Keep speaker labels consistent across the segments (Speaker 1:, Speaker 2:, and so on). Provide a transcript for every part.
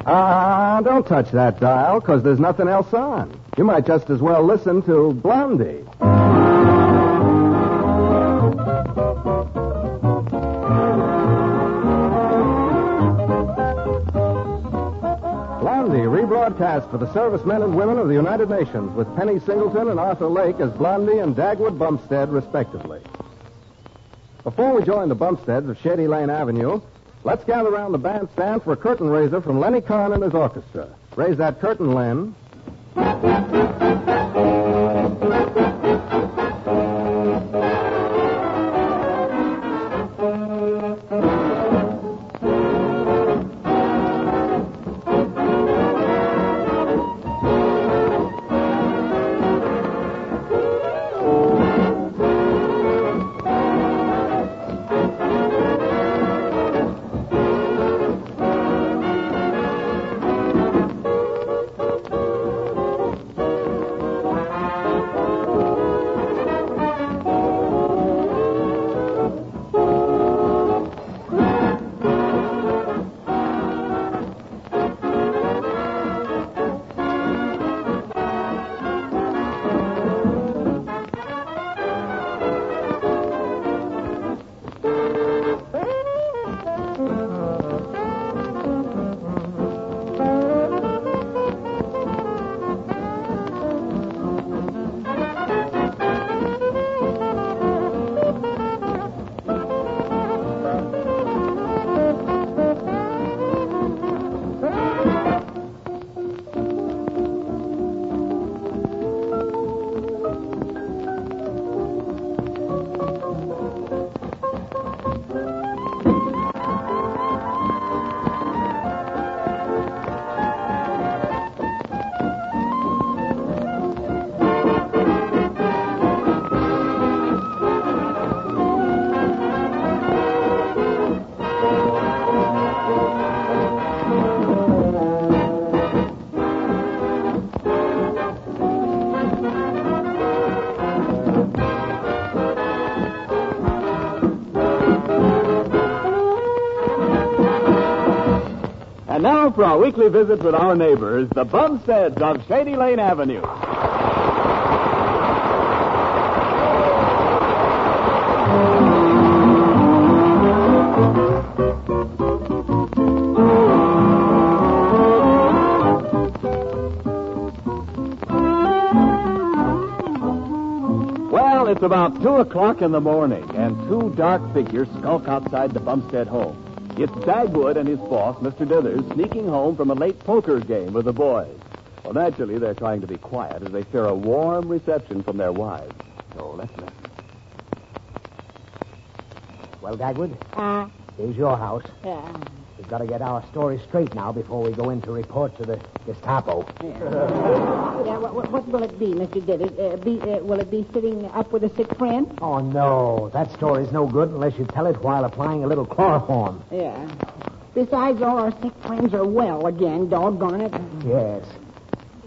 Speaker 1: Don't touch that dial, because there's nothing else on. You might just as well listen to Blondie. Blondie, rebroadcast for the servicemen and women of the United Nations with Penny Singleton and Arthur Lake as Blondie and Dagwood Bumstead, respectively. Before we join the Bumsteads of Shady Lane Avenue, let's gather around the bandstand for a curtain raiser from Lenny Kahn and his orchestra. Raise that curtain, Len.
Speaker 2: Now for our weekly visit with our neighbors, the Bumsteads of Shady Lane Avenue. Well, it's about 2 o'clock in the morning, and two dark figures skulk outside the Bumstead home. It's Dagwood and his boss, Mr. Dithers, sneaking home from a late poker game with the boys. Well, naturally, they're trying to be quiet as they share a warm reception from their wives. So let's listen.
Speaker 3: Well, Dagwood? Here's your house.
Speaker 4: Yeah.
Speaker 3: We've got to get our story straight now before we go in to report to the Gestapo.
Speaker 4: Yeah, what will it be, Mr. Dithers? Will it be sitting up with a sick friend?
Speaker 3: Oh, no. That story's no good unless you tell it while applying a little chloroform.
Speaker 4: Yeah. Besides, all our sick friends are well again, doggone it.
Speaker 3: Yes.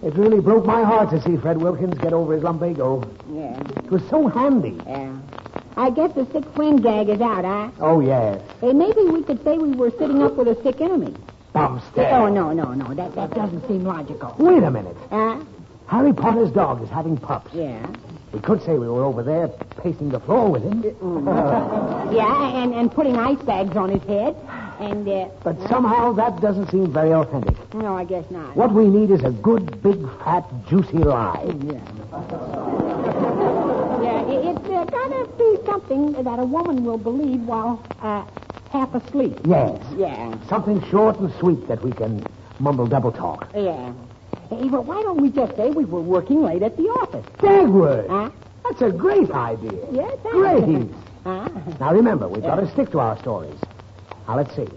Speaker 3: It really broke my heart to see Fred Wilkins get over his lumbago.
Speaker 4: Yeah.
Speaker 3: It was so handy.
Speaker 4: Yeah. I guess the sick friend gag is out, huh?
Speaker 3: Oh, yes.
Speaker 4: Hey, maybe we could say we were sitting up with a sick enemy.
Speaker 3: Bumstead.
Speaker 4: Oh, no. That doesn't seem logical.
Speaker 3: Wait a minute.
Speaker 4: Huh?
Speaker 3: Harry Potter's dog is having pups.
Speaker 4: Yeah.
Speaker 3: We could say we were over there pacing the floor with him.
Speaker 4: Yeah, and putting ice bags on his head. And,
Speaker 3: But somehow that doesn't seem very authentic.
Speaker 4: No, I guess not.
Speaker 3: What we need is a good, big, fat, juicy lie.
Speaker 4: Yeah. It's gotta be something that a woman will believe while half asleep.
Speaker 3: Yes.
Speaker 4: Yeah.
Speaker 3: Something short and sweet that we can mumble double talk.
Speaker 4: Yeah. Hey, but why don't we just say we were working late at the office?
Speaker 3: Dagwood!
Speaker 4: Huh?
Speaker 3: That's a great idea.
Speaker 4: Yes,
Speaker 3: Great.
Speaker 4: Huh?
Speaker 3: Now remember, we've got to stick to our stories. Now let's see.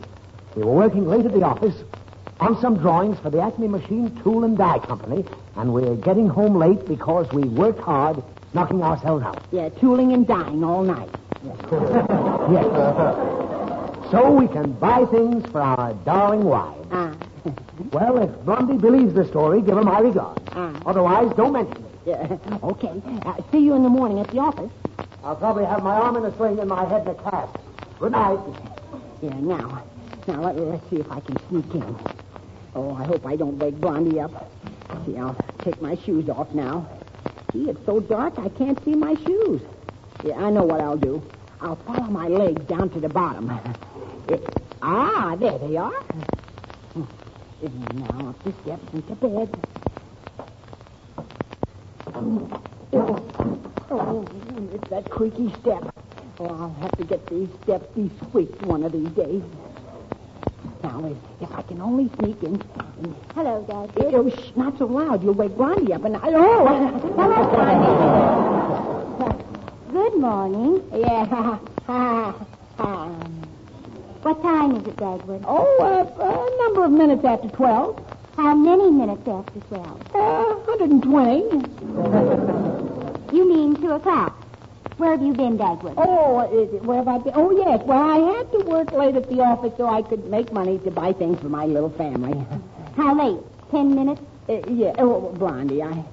Speaker 3: We were working late at the office on some drawings for the Acme Machine Tool and Die Company, and we're getting home late because we worked hard knocking ourselves out.
Speaker 4: Yeah, tooling and dying all night.
Speaker 3: Yes. So we can buy things for our darling wives. Well, if Blondie believes the story, give her my regards. Otherwise, don't mention it.
Speaker 4: Yeah. Okay. See you in the morning at the office.
Speaker 3: I'll probably have my arm in a sling and my head in a cast. Good night.
Speaker 4: Yeah, now let's see if I can sneak in. Oh, I hope I don't wake Blondie up. See, I'll take my shoes off now. Gee, it's so dark I can't see my shoes. Yeah, I know what I'll do. I'll follow my legs down to the bottom. There they are. Now up the steps into bed. Oh, it's that creaky step. Oh, I'll have to get these steps de-squeaked one of these days. Now, if I can only sneak in.
Speaker 5: Hello, Dad.
Speaker 4: Oh, not so loud. You'll wake Blondie up. Hello, Blondie.
Speaker 5: Good morning.
Speaker 4: Yeah.
Speaker 5: What time is it, Dagwood?
Speaker 4: A number of minutes after 12.
Speaker 5: How many minutes after 12?
Speaker 4: 120.
Speaker 5: You mean 2 o'clock. Where have you been, Dagwood?
Speaker 4: Where have I been? Oh, yes. Well, I had to work late at the office so I could make money to buy things for my little family.
Speaker 5: How late? 10 minutes?
Speaker 4: Yeah. Oh, Blondie, I'll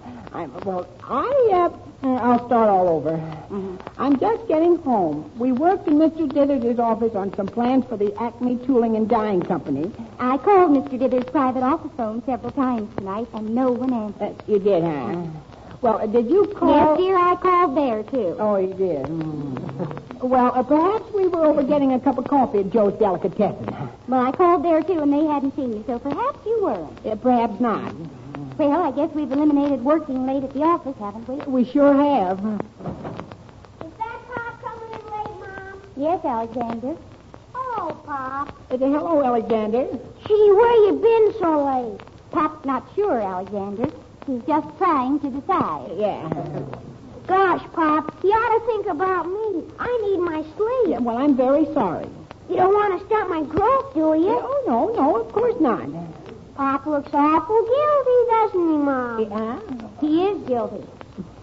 Speaker 4: start all over.
Speaker 5: Mm-hmm.
Speaker 4: I'm just getting home. We worked in Mr. Dithers' office on some plans for the Acme Tooling and Dyeing Company.
Speaker 5: I called Mr. Dithers' private office phone several times tonight, and no one answered.
Speaker 4: You did, huh? Well, did you call?
Speaker 5: Yes, dear, I called there, too.
Speaker 4: Oh, you did? Well, perhaps we were over getting a cup of coffee at Joe's Delicatessen.
Speaker 5: Well, I called there, too, and they hadn't seen me, so perhaps you weren't.
Speaker 4: Perhaps not.
Speaker 5: Well, I guess we've eliminated working late at the office, haven't we?
Speaker 4: We sure have.
Speaker 5: Is that Pop coming in late, Mom? Yes, Alexander. Oh, Pop.
Speaker 4: Hello, Alexander.
Speaker 5: Gee, where you been so late? Pop's not sure, Alexander. He's just trying to decide.
Speaker 4: Yeah.
Speaker 5: Gosh, Pop, you ought to think about me. I need my sleep.
Speaker 4: Yeah, well, I'm very sorry.
Speaker 5: You don't want to start my growth, do you?
Speaker 4: Oh, no, of course not.
Speaker 5: Pop looks awful guilty, doesn't he, Mom?
Speaker 4: Yeah?
Speaker 5: He is guilty.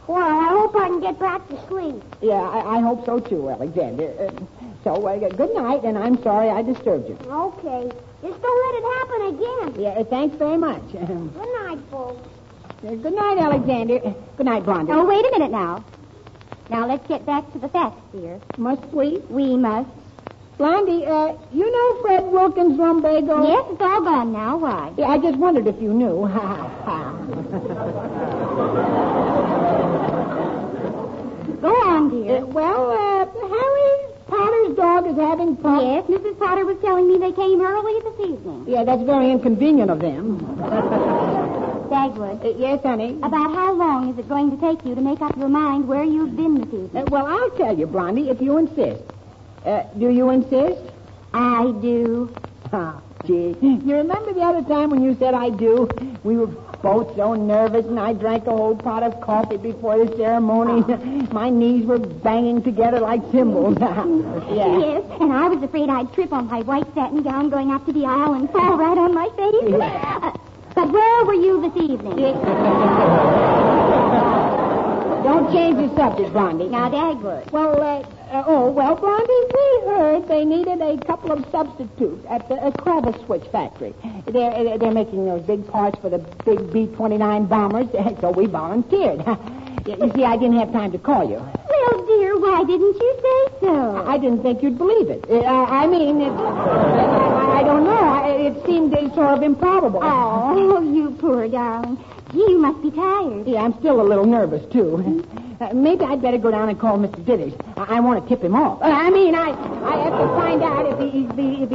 Speaker 5: Well, I hope I can get back to sleep.
Speaker 4: Yeah, I hope so, too, Alexander. Good night, and I'm sorry I disturbed you.
Speaker 5: Okay. Just don't let it happen again.
Speaker 4: Yeah, thanks very much.
Speaker 5: Good night, folks.
Speaker 4: Good night, Alexander. Good night, Blondie.
Speaker 5: Oh, wait a minute now. Now, let's get back to the facts, dear.
Speaker 4: Must we?
Speaker 5: We must.
Speaker 4: Blondie, you know Fred Wilkins' lumbago?
Speaker 5: Yes, it's all gone now. Why?
Speaker 4: Yeah, I just wondered if you knew.
Speaker 5: Go on, dear.
Speaker 4: Harry Potter's dog is having problems.
Speaker 5: Yes, Mrs. Potter was telling me they came early this evening.
Speaker 4: Yeah, that's very inconvenient of them.
Speaker 5: Dagwood.
Speaker 4: Yes, honey?
Speaker 5: About how long is it going to take you to make up your mind where you've been this evening?
Speaker 4: Well, I'll tell you, Blondie, if you insist. Do you insist?
Speaker 5: I do.
Speaker 4: Gee. You remember the other time when you said I do? We were both so nervous, and I drank a whole pot of coffee before the ceremony. My knees were banging together like cymbals. Yeah.
Speaker 5: Yes, and I was afraid I'd trip on my white satin gown going up to the aisle and fall right on my face.
Speaker 4: Yeah.
Speaker 5: But where were you this evening?
Speaker 4: Don't change the subject, Blondie.
Speaker 5: Now, Dagwood.
Speaker 4: Well, Blondie, we heard they needed a couple of substitutes at the Crevice Switch factory. They're making those big parts for the big B-29 bombers, so we volunteered. You see, I didn't have time to call you.
Speaker 5: Well, dear, why didn't you say so?
Speaker 4: I didn't think you'd believe it. I don't know. It seemed sort of improbable.
Speaker 5: Oh, you poor darling. Gee, you must be tired.
Speaker 4: Yeah, I'm still a little nervous, too. Maybe I'd better go down and call Mr. Dithers. I want to tip him off. I have to find out if he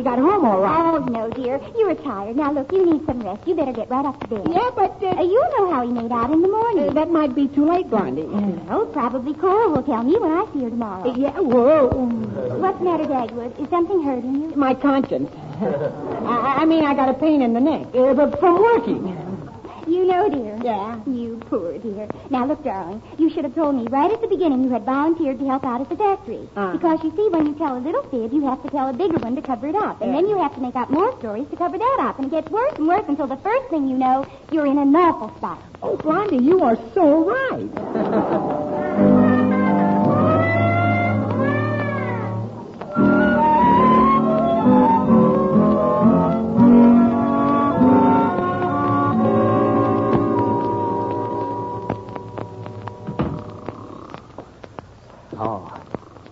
Speaker 4: got home all right.
Speaker 5: Oh, no, dear. You're tired. Now, look, you need some rest. You better get right up to bed.
Speaker 4: Yeah, but...
Speaker 5: you know how he made out in the morning.
Speaker 4: That might be too late, Blondie.
Speaker 5: Oh, probably Cora will tell me when I see her tomorrow.
Speaker 4: Yeah, whoa.
Speaker 5: What's the matter, Dagwood? Is something hurting you?
Speaker 4: My conscience. I got a pain in the neck. But from working.
Speaker 5: You know, dear.
Speaker 4: Yeah?
Speaker 5: You poor dear. Now, look, darling, you should have told me right at the beginning you had volunteered to help out at the factory. Because, you see, when you tell a little fib, you have to tell a bigger one to cover it up. And then you have to make up more stories to cover that up. And it gets worse and worse until the first thing you know, you're in an awful spot.
Speaker 4: Oh, Blondie, you are so right.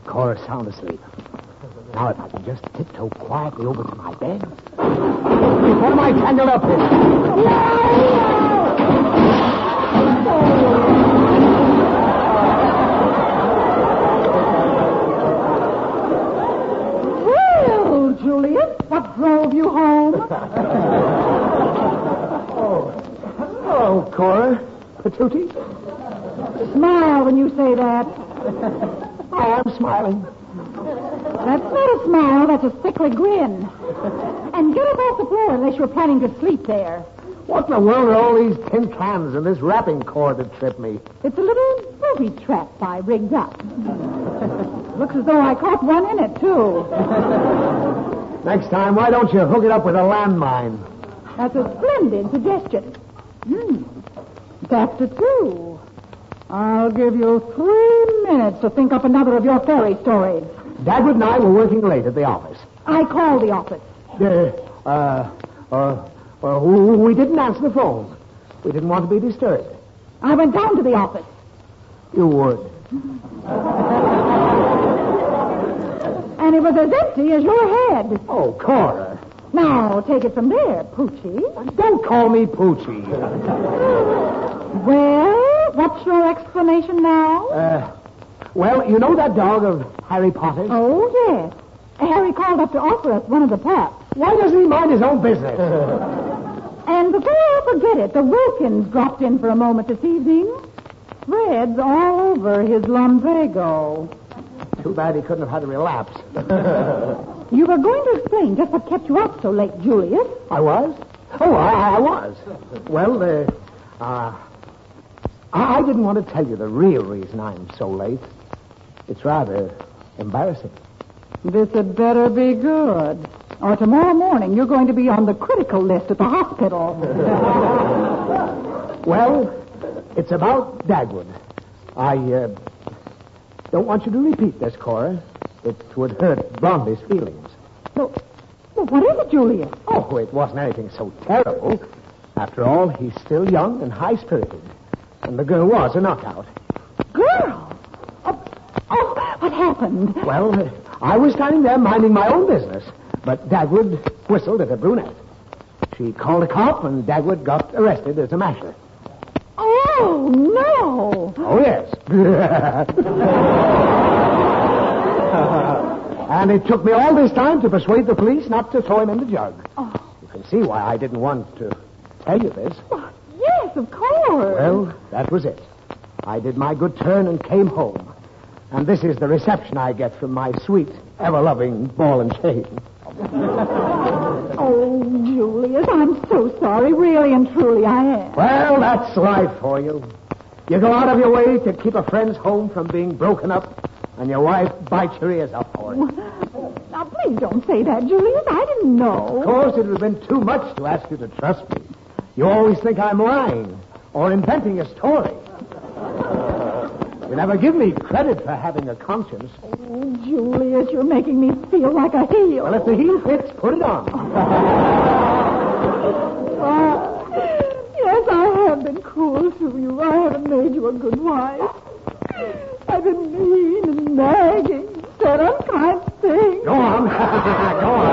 Speaker 3: Cora's sound asleep. Now, if I can just tiptoe quietly over to my bed. Before my tangled up here.
Speaker 4: Well, Julius, what drove you home?
Speaker 3: Oh, Cora. Patootie.
Speaker 4: Smile when you say that.
Speaker 3: I am smiling.
Speaker 4: That's not a smile, that's a sickly grin. And get up off the floor unless you're planning to sleep there.
Speaker 3: What in the world are all these tin cans and this wrapping cord that tripped me?
Speaker 4: It's a little booby trap I rigged up. Looks as though I caught one in it, too.
Speaker 3: Next time, why don't you hook it up with a landmine?
Speaker 4: That's a splendid suggestion. After 2. I'll give you 3 minutes to think up another of your fairy stories.
Speaker 3: Dagwood and I were working late at the office.
Speaker 4: I called the office.
Speaker 3: We didn't answer the phone. We didn't want to be disturbed.
Speaker 4: I went down to the office.
Speaker 3: You would.
Speaker 4: And it was as empty as your head.
Speaker 3: Oh, Cora.
Speaker 4: Now, take it from there, Poochie.
Speaker 3: Don't call me Poochie.
Speaker 4: Well, what's your explanation now?
Speaker 3: Well, you know that dog of Harry Potter's?
Speaker 4: Oh, yes. Harry called up to offer us one of the pups.
Speaker 3: Why doesn't he mind his own business?
Speaker 4: And before I forget it, the Wilkins dropped in for a moment this evening. Threads all over his lumbago.
Speaker 3: Too bad he couldn't have had a relapse.
Speaker 4: You were going to explain just what kept you up so late, Julius.
Speaker 3: I was? Oh, I was. Well, I didn't want to tell you the real reason I'm so late. It's rather embarrassing.
Speaker 4: This had better be good. Or tomorrow morning you're going to be on the critical list at the hospital.
Speaker 3: Well, it's about Dagwood. I don't want you to repeat this, Cora. It would hurt Blondie's feelings.
Speaker 4: Well, what is it, Julius?
Speaker 3: Oh, it wasn't anything so terrible. After all, he's still young and high-spirited. And the girl was a knockout.
Speaker 4: Girl? Oh, what happened?
Speaker 3: Well, I was standing there minding my own business, but Dagwood whistled at a brunette. She called a cop, and Dagwood got arrested as a masher.
Speaker 4: Oh, no.
Speaker 3: Oh, yes. And it took me all this time to persuade the police not to throw him in the jug.
Speaker 4: Oh.
Speaker 3: You can see why I didn't want to tell you this.
Speaker 4: Oh, yes, of course.
Speaker 3: Well, that was it. I did my good turn and came home. And this is the reception I get from my sweet, ever-loving ball and chain.
Speaker 4: Oh, Julius, I'm so sorry. Really and truly, I am.
Speaker 3: Well, that's life for you. You go out of your way to keep a friend's home from being broken up, and your wife bites your ears off for it.
Speaker 4: Now, please don't say that, Julius. I didn't know.
Speaker 3: Of course, it would have been too much to ask you to trust me. You always think I'm lying or inventing a story. You never give me credit for having a conscience.
Speaker 4: Oh, Julius, you're making me feel like a heel.
Speaker 3: Well, if the heel fits, put it on.
Speaker 4: Yes, I have been cruel to you. I haven't made you a good wife. I've been mean and nagging, said unkind things.
Speaker 3: Go on. Go on.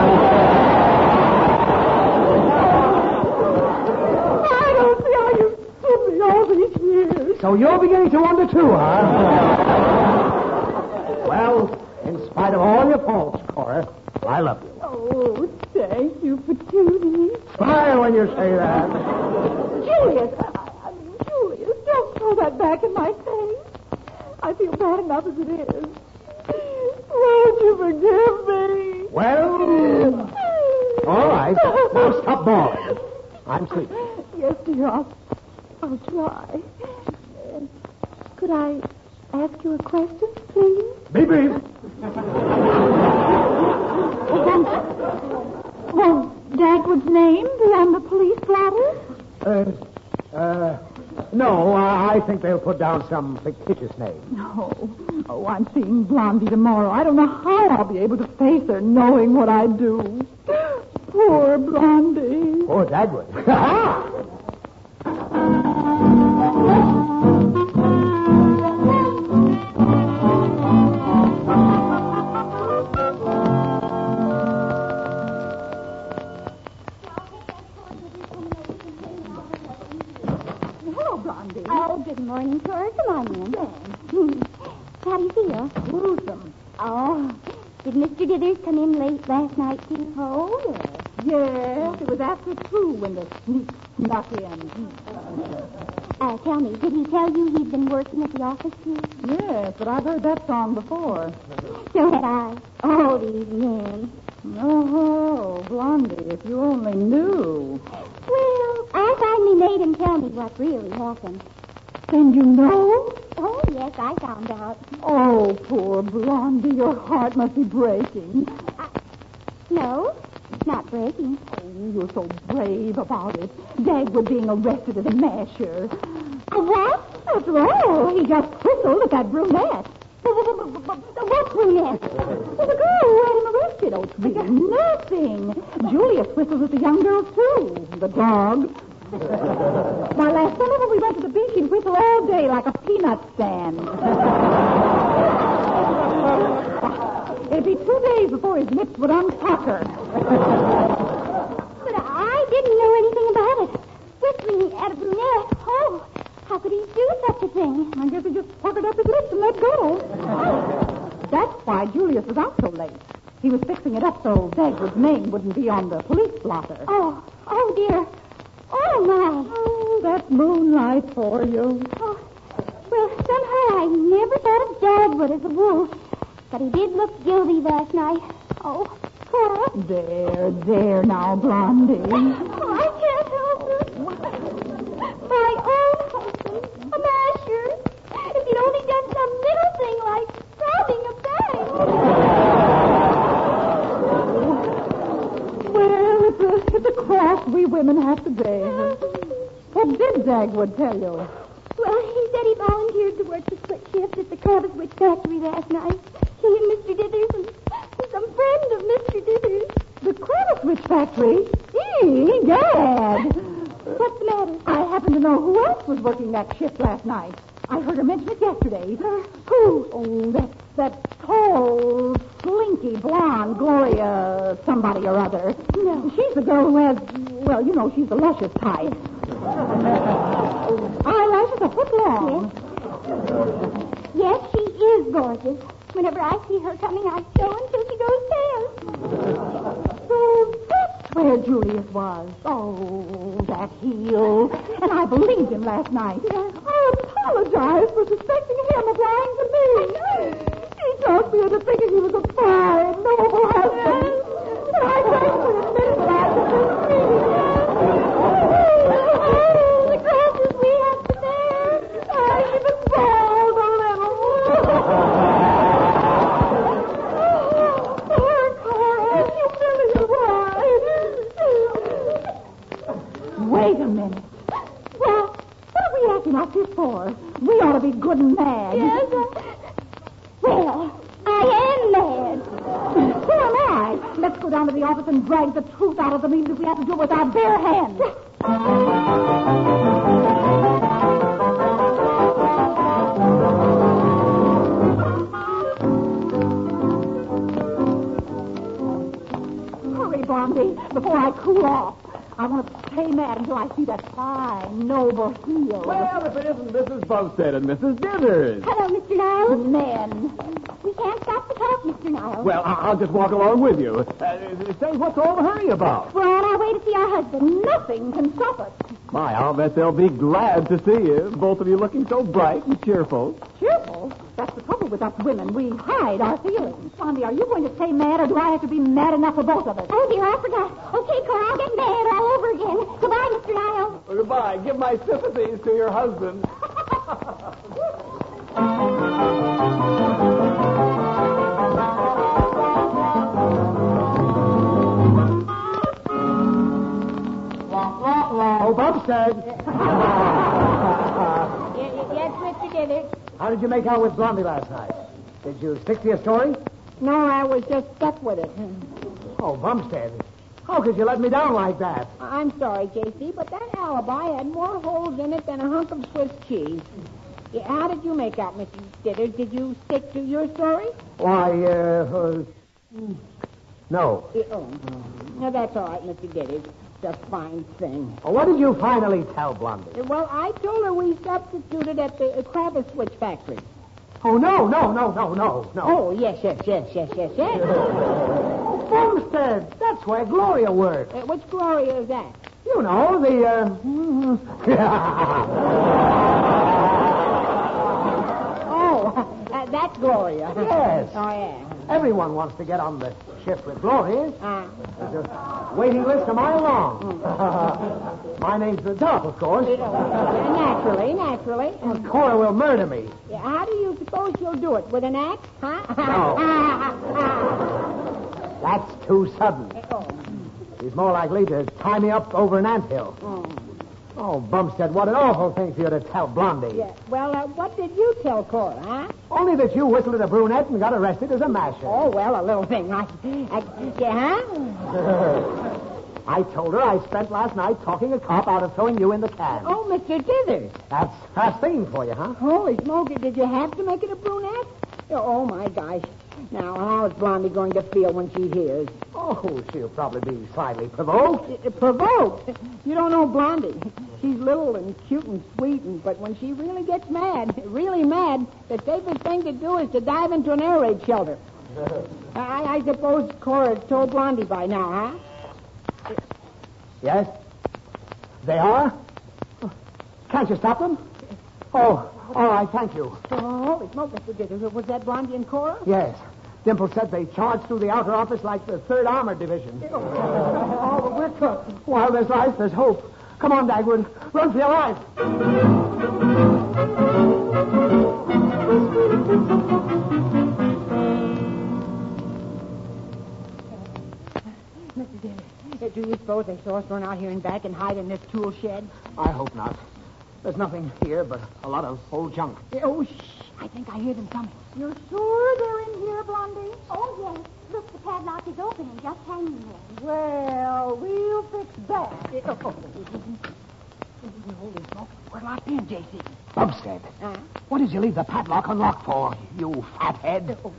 Speaker 4: I don't see how you stood me all these years.
Speaker 3: So you're beginning to wonder too, huh? Well, in spite of all your faults, Cora, I love you.
Speaker 4: Oh, thank you for tuning me.
Speaker 3: Smile when you say that.
Speaker 4: Julius, Julius, don't throw that back in my face. I feel bad enough as it is. Won't you forgive me?
Speaker 3: Well, all right. Now stop bawling. I'm sleepy.
Speaker 4: Yes, dear, I'll try. Could I ask you a question, please?
Speaker 3: Be brief.
Speaker 4: Won't Dagwood's name be on the police blotter?
Speaker 3: No, I think they'll put down some fictitious name.
Speaker 4: No. Oh, I'm seeing Blondie tomorrow. I don't know how I'll be able to face her knowing what I do. Poor Blondie.
Speaker 3: Poor Dagwood.
Speaker 4: Blondie.
Speaker 5: Oh, good morning, Cora. Come on in. How do you feel?
Speaker 4: Gruesome.
Speaker 5: Oh, did Mr. Dithers come in late last night, too?
Speaker 4: Oh, yes. Yes, it was after 2 when the sneak snuck in.
Speaker 5: Tell me, did he tell you he'd been working at the office, too?
Speaker 4: Yes, but I've heard that song before.
Speaker 5: So had I. Oh, these men.
Speaker 4: Oh, Blondie, if you only knew.
Speaker 5: Well, I finally made him tell me what really happened.
Speaker 4: Then you know?
Speaker 5: Oh, yes, I found out.
Speaker 4: Oh, poor Blondie, your heart must be breaking.
Speaker 5: No, it's not breaking.
Speaker 4: Oh, you're so brave about it. Dagwood being arrested as a masher.
Speaker 5: A what?
Speaker 4: After all, he just whistled at that brunette.
Speaker 5: What brunette?
Speaker 4: Well, the girl who had him arrested. Oh, it's really nothing. Julius whistles at the young girls, too. The dog. Why, last summer when we went to the beach, he'd whistle all day like a peanut stand. It'd be 2 days before his lips would unpucker.
Speaker 5: But I didn't know anything about it. Whistling at a brunette. Oh, how could he do such a thing?
Speaker 4: I guess he just puckered up his lips and let go. That's why Julius was out so late. He was fixing it up so Dagwood's name wouldn't be on the police blotter.
Speaker 5: Oh, dear. Oh, my.
Speaker 4: Oh, that's moonlight for you.
Speaker 5: Oh, well, somehow I never thought of Dagwood as a wolf. But he did look guilty last night. Oh, Cora.
Speaker 4: There now, Blondie.
Speaker 5: Oh, I can't help it. My own husband, a masher. If he'd only done some little thing like robbing a bank.
Speaker 4: Well, it's a cross we women have to bear. What did Dagwood tell you?
Speaker 5: Well, he said he volunteered to work the split shift at the Crabbe Switch factory last night. He and Mr. Dithers and some friend of Mr. Dithers.
Speaker 4: The Crabbe Switch factory? Egad!
Speaker 5: What's the matter?
Speaker 4: I happen to know who else was working that shift last night. I heard her mention it yesterday. Who? Oh, that tall, slinky, blonde Gloria somebody or other.
Speaker 5: No.
Speaker 4: She's the girl who has, well, you know, she's the luscious type. Eyelashes a foot long.
Speaker 5: Yes, she is gorgeous. Whenever I see her coming, I sew until she goes pale.
Speaker 4: So that's where Julius was. Oh, that heel. And I believed him last night. I apologize for suspecting him of lying to me. He talked me into thinking he was a fine, noble husband. And I thankfully admitted that I was
Speaker 5: The crosses we have to bear.
Speaker 4: I even bawled a little. Poor Cora, you really were. Wait a minute. Well, what are we acting like this for? We ought to be good and mad.
Speaker 5: Yes, well, I am mad.
Speaker 4: So am I. Let's go down to the office and drag the truth out of them, even if we have to do it with our bare hands. Hurry, Blondie, before I cool off. I want to stay mad until I see that fine, noble heel.
Speaker 2: Well, if it isn't Mrs. Bumstead and Mrs. Dithers.
Speaker 5: Hello, Mr. Niles.
Speaker 4: Men.
Speaker 5: We can't stop to talk, Mr. Niles.
Speaker 2: Well, I'll just walk along with you. Say, what's all the hurry about?
Speaker 5: We're on our way to see our husband.
Speaker 4: Nothing can stop us.
Speaker 2: My, I'll bet they'll be glad to see you. Both of you looking so bright and cheerful.
Speaker 4: Cheerful? That's the trouble with us women. We hide our feelings. Blondie, are you going to stay mad, or do I have to be mad enough for both of us?
Speaker 5: Oh, dear, I forgot. Okay, Cora, I'll get mad all over again. Goodbye, Mr. Niles.
Speaker 2: Well, goodbye. Give my sympathies to your husband.
Speaker 3: Oh, Bumstead.
Speaker 4: Yes, Mr. Dithers.
Speaker 3: How did you make out with Blondie last night? Did you stick to your story?
Speaker 4: No, I was just stuck with it.
Speaker 3: Oh, Bumstead. How could you let me down like that?
Speaker 4: I'm sorry, J.C., but that alibi had more holes in it than a hunk of Swiss cheese. Yeah, how did you make out, Mr. Dithers? Did you stick to your story?
Speaker 3: Why, no.
Speaker 4: Oh. No, that's all right, Mr. Dithers. a fine thing.
Speaker 3: Well, what did you finally tell Blondie?
Speaker 4: Well, I told her we substituted at the Kravis switch factory.
Speaker 3: Oh, no.
Speaker 4: Oh, yes.
Speaker 3: Oh, Bumstead, that's where Gloria works.
Speaker 4: Which Gloria is that?
Speaker 3: You know,
Speaker 4: That's Gloria.
Speaker 3: Yes.
Speaker 4: Oh, yeah.
Speaker 3: Everyone wants to get on the shift with Gloria. There's a waiting list a mile long. My name's the top, of course.
Speaker 4: Naturally.
Speaker 3: Cora will murder me.
Speaker 4: Yeah, how do you suppose she'll do it? With an axe? Huh?
Speaker 3: No. That's too sudden. She's more likely to tie me up over an anthill. Oh, Bumstead, what an awful thing for you to tell Blondie.
Speaker 4: Yeah. Well, what did you tell Cora, huh?
Speaker 3: Only that you whistled at a brunette and got arrested as a masher.
Speaker 4: Oh, well, a little thing. Huh?
Speaker 3: I told her I spent last night talking a cop out of throwing you in the can.
Speaker 4: Oh, Mr. Dithers.
Speaker 3: That's fast thinking for you, huh?
Speaker 4: Holy smoke, did you have to make it a brunette? Oh, my gosh. Now, how's Blondie going to feel when she hears?
Speaker 3: Oh, she'll probably be slightly provoked.
Speaker 4: Provoked? You don't know Blondie. She's little and cute and sweet, but when she really gets mad, the safest thing to do is to dive into an air raid shelter. I suppose Cora's told Blondie by now, huh?
Speaker 3: Yes? They are? Can't you stop them? Oh, all right, thank you.
Speaker 4: Holy smoke, Mr. Dithers. Was that Blondie and Cora?
Speaker 3: Yes. Dimple said they charged through the outer office like the 3rd Armored Division.
Speaker 4: Oh, but we're cooked.
Speaker 3: While there's life, there's hope. Come on, Dagwood. Run for your life.
Speaker 4: Mr. Dithers, do you suppose they saw us run out here and back and hide in this tool shed?
Speaker 3: I hope not. There's nothing here but a lot of old junk.
Speaker 4: Oh, shh. I think I hear them coming.
Speaker 5: You're sure they're in here, Blondie? Oh, yes. Look, the padlock is open and just hanging there.
Speaker 4: Well, we'll fix that. Holy smoke. We're locked in, J.C.
Speaker 3: Bumstead, what did you leave the padlock unlocked for, you fathead?
Speaker 4: Well,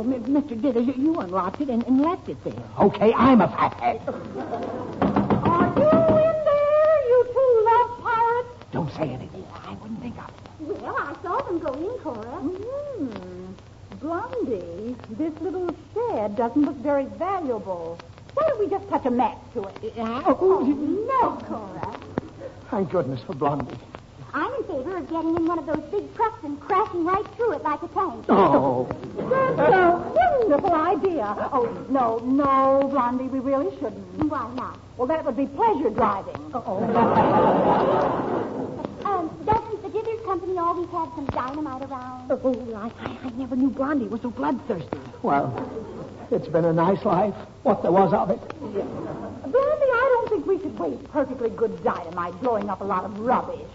Speaker 4: Mr. Dithers, you unlocked it and left it there.
Speaker 3: Okay, I'm a fathead.
Speaker 5: Are you in there, you two love pirates?
Speaker 3: Don't say anything.
Speaker 4: I wouldn't think of it.
Speaker 5: Well, I saw them go in, Cora.
Speaker 6: Blondie, this little shed doesn't look very valuable. Why don't we just touch a match to it?
Speaker 5: No, Cora.
Speaker 3: Thank goodness for Blondie.
Speaker 5: I'm in favor of getting in one of those big trucks and crashing right through it like a tank.
Speaker 3: Oh.
Speaker 6: That's a wonderful idea. Oh, no, Blondie, we really shouldn't.
Speaker 5: Why not?
Speaker 6: Well, that would be pleasure driving.
Speaker 5: Doesn't the Dithers Company always have some dynamite around?
Speaker 4: I never knew Blondie was so bloodthirsty.
Speaker 3: Well, it's been a nice life, what there was of it.
Speaker 6: Blondie, I don't think we should waste perfectly good dynamite blowing up a lot of rubbish.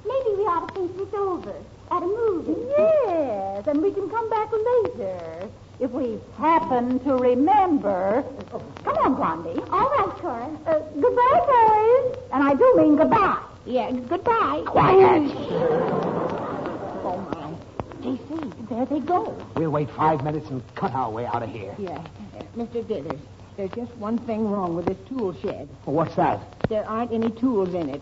Speaker 5: Maybe we ought to think this over at a movie.
Speaker 6: Yes, and we can come back later if we happen to remember. Come on, Blondie.
Speaker 5: All right, Cora.
Speaker 6: Goodbye, boys. And I do mean goodbye.
Speaker 4: Yeah, goodbye.
Speaker 3: Quiet.
Speaker 4: Oh, my. J.C., there they go.
Speaker 3: We'll wait 5 minutes and cut our way out of here.
Speaker 4: Yeah. Mr. Dithers, there's just one thing wrong with this tool shed.
Speaker 3: Well, what's that?
Speaker 4: There aren't any tools in it.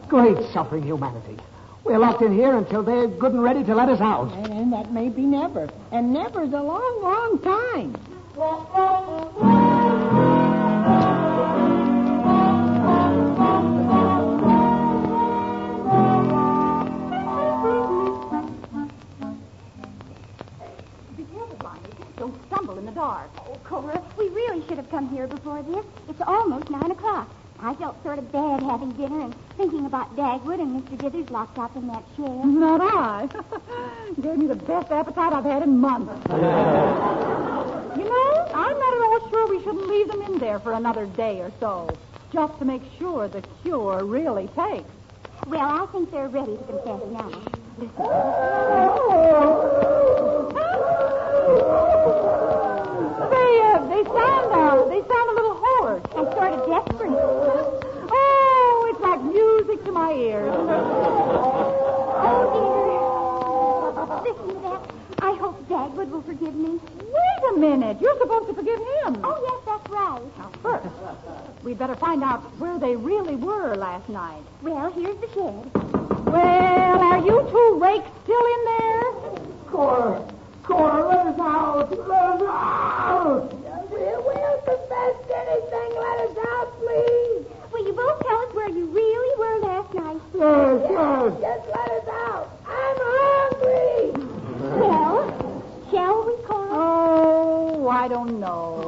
Speaker 3: Great suffering humanity. We're locked in here until they're good and ready to let us out.
Speaker 4: And that may be never. And never's a long, long time.
Speaker 6: Be careful, Blondie. Don't stumble in the dark.
Speaker 5: Oh, Cora, we really should have come here before this. It's almost 9 o'clock. I felt sort of bad having dinner and thinking about Dagwood and Mr. Dithers locked up in that shed.
Speaker 6: Not I. Gave me the best appetite I've had in months. You know, I'm not at all sure we shouldn't leave them in there for another day or so, just to make sure the cure really takes.
Speaker 5: Well, I think they're ready to confess now.
Speaker 6: They sound a little hoarse.
Speaker 5: And sort of desperate.
Speaker 6: Oh, it's like music to my ears.
Speaker 5: Oh, dear. Listen to that. I hope Dagwood will forgive me.
Speaker 6: Wait a minute. You're supposed to forgive him.
Speaker 5: Oh, yes, that's right.
Speaker 6: Now, first, we we'd better find out where they really were last night.
Speaker 5: Well, here's the shed.
Speaker 6: Well, are you two rakes still in there?
Speaker 3: Cora, let us out. Let us out.
Speaker 7: We'll confess anything. Let us out, please.
Speaker 5: Will you both tell us where you really were last night?
Speaker 3: Yes.
Speaker 7: Just let us out. I'm hungry.
Speaker 5: Well, shall we, Cora?
Speaker 6: Oh, I don't know.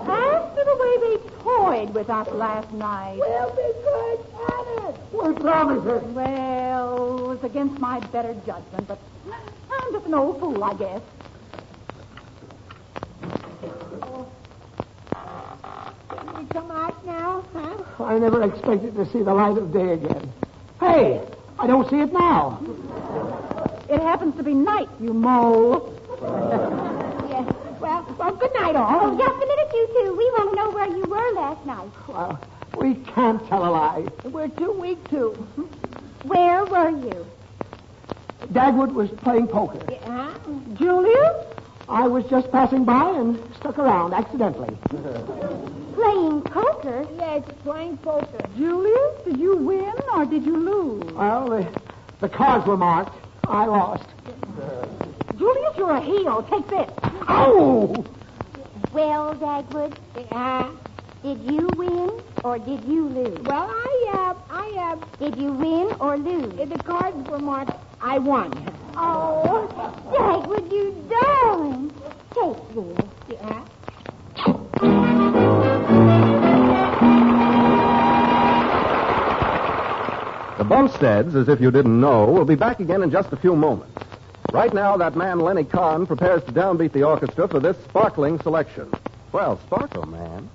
Speaker 6: After the way they toyed with us last night.
Speaker 7: We'll be good at it.
Speaker 3: We promise it.
Speaker 6: Well, it was against my better judgment, but I'm just an old fool, I guess.
Speaker 7: Can we come out now, huh?
Speaker 3: I never expected to see the light of day again. Hey, I don't see it now.
Speaker 6: It happens to be night, you mole.
Speaker 7: Yes. Well, good night, all.
Speaker 5: Oh, just a minute, you two. We want to know where you were last night.
Speaker 3: Well, we can't tell a lie.
Speaker 7: We're too weak to.
Speaker 5: Where were you?
Speaker 3: Dagwood was playing poker.
Speaker 7: Huh?
Speaker 6: Julius?
Speaker 3: I was just passing by and stuck around accidentally.
Speaker 5: Playing poker?
Speaker 7: Yes, playing poker.
Speaker 6: Julius, did you win or did you lose?
Speaker 3: Well, the cards were marked. I lost.
Speaker 6: Julius, you're a heel. Take this.
Speaker 3: Ow!
Speaker 5: Well, Dagwood, did you win or did you lose?
Speaker 7: Well,
Speaker 5: Did you win or lose?
Speaker 7: the cards were marked. I won.
Speaker 5: Oh, Dagwood, you darling. Take this.
Speaker 7: Yeah.
Speaker 1: The Bumsteads, as if you didn't know, will be back again in just a few moments. Right now, that man, Lenny Kahn, prepares to downbeat the orchestra for this sparkling selection. Well, sparkle, man.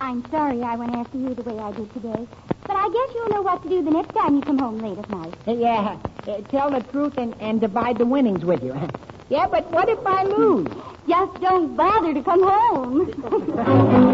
Speaker 5: I'm sorry I went after you the way I did today. But I guess you'll know what to do the next time you come home late at night.
Speaker 7: Yeah, tell the truth and divide the winnings with you. Yeah, but what if I lose?
Speaker 5: Just don't bother to come home.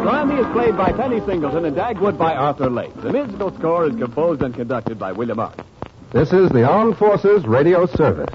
Speaker 2: Blondie is played by Penny Singleton and Dagwood by Arthur Lake. The musical score is composed and conducted by William Arndt.
Speaker 1: This is the Armed Forces Radio Service.